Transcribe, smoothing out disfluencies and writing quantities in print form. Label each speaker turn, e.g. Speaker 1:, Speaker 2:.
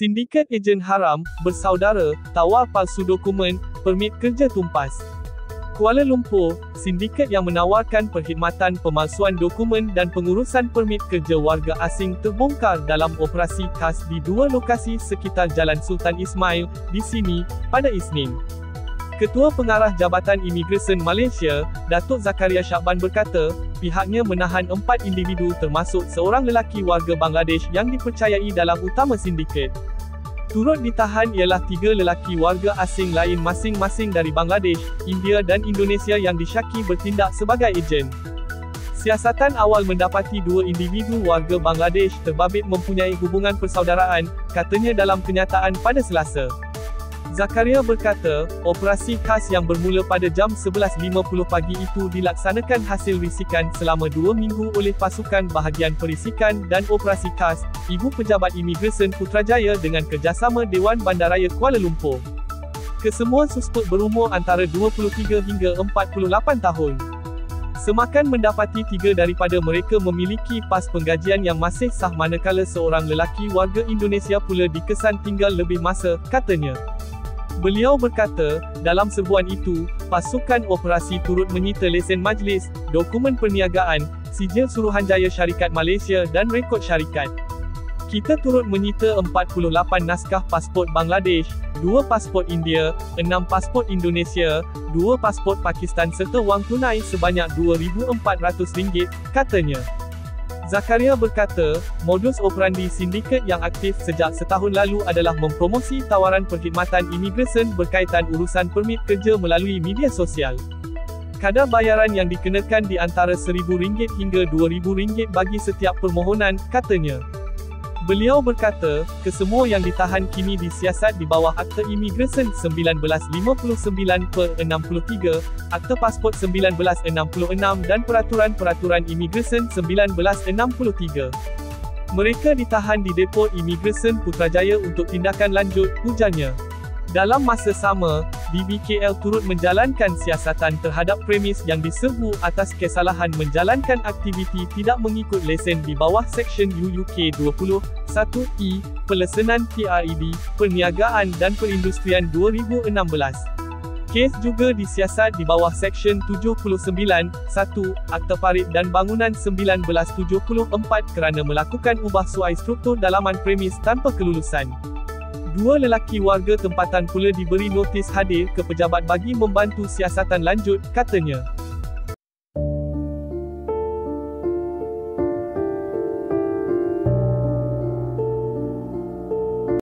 Speaker 1: Sindiket ejen haram, bersaudara, tawar palsu dokumen, permit kerja tumpas. Kuala Lumpur, sindiket yang menawarkan perkhidmatan pemalsuan dokumen dan pengurusan permit kerja warga asing terbongkar dalam operasi khas di dua lokasi sekitar Jalan Sultan Ismail, di sini, pada Isnin. Ketua Pengarah Jabatan Imigresen Malaysia, Datuk Zakaria Syakban berkata, pihaknya menahan 4 individu termasuk seorang lelaki warga Bangladesh yang dipercayai dalam utama sindiket. Turut ditahan ialah 3 lelaki warga asing lain masing-masing dari Bangladesh, India dan Indonesia yang disyaki bertindak sebagai ejen. Siasatan awal mendapati 2 individu warga Bangladesh terbabit mempunyai hubungan persaudaraan, katanya dalam kenyataan pada Selasa. Zakaria berkata, operasi khas yang bermula pada jam 11.50 pagi itu dilaksanakan hasil risikan selama 2 minggu oleh pasukan bahagian perisikan dan operasi khas, Ibu Pejabat Imigresen Putrajaya dengan kerjasama Dewan Bandaraya Kuala Lumpur. Kesemua suspek berumur antara 23 hingga 48 tahun. Semakan mendapati 3 daripada mereka memiliki pas penggajian yang masih sah manakala seorang lelaki warga Indonesia pula dikesan tinggal lebih masa, katanya. Beliau berkata, dalam serbuan itu, pasukan operasi turut menyita lesen majlis, dokumen perniagaan, sijil Suruhanjaya Syarikat Malaysia dan rekod syarikat. Kita turut menyita 48 naskah pasport Bangladesh, 2 pasport India, 6 pasport Indonesia, 2 pasport Pakistan serta wang tunai sebanyak RM2,400, katanya. Zakaria berkata, modus operandi sindiket yang aktif sejak setahun lalu adalah mempromosi tawaran perkhidmatan imigresen berkaitan urusan permit kerja melalui media sosial. Kadar bayaran yang dikenakan di antara RM1,000 hingga RM2,000 bagi setiap permohonan, katanya. Beliau berkata, kesemua yang ditahan kini disiasat di bawah Akta Imigresen 1959/63, Akta Pasport 1966 dan Peraturan-Peraturan Imigresen 1963. Mereka ditahan di Depot Imigresen Putrajaya untuk tindakan lanjut, ujarnya. Dalam masa sama, BBKL turut menjalankan siasatan terhadap premis yang diserbu atas kesalahan menjalankan aktiviti tidak mengikut lesen di bawah Seksyen UUK 20(1)E, Pelesenan PRED, Perniagaan dan Perindustrian 2016. Kes juga disiasat di bawah Seksyen 79(1), Akta Parit dan Bangunan 1974 kerana melakukan ubah suai struktur dalaman premis tanpa kelulusan. 2 lelaki warga tempatan pula diberi notis hadir ke pejabat bagi membantu siasatan lanjut, katanya.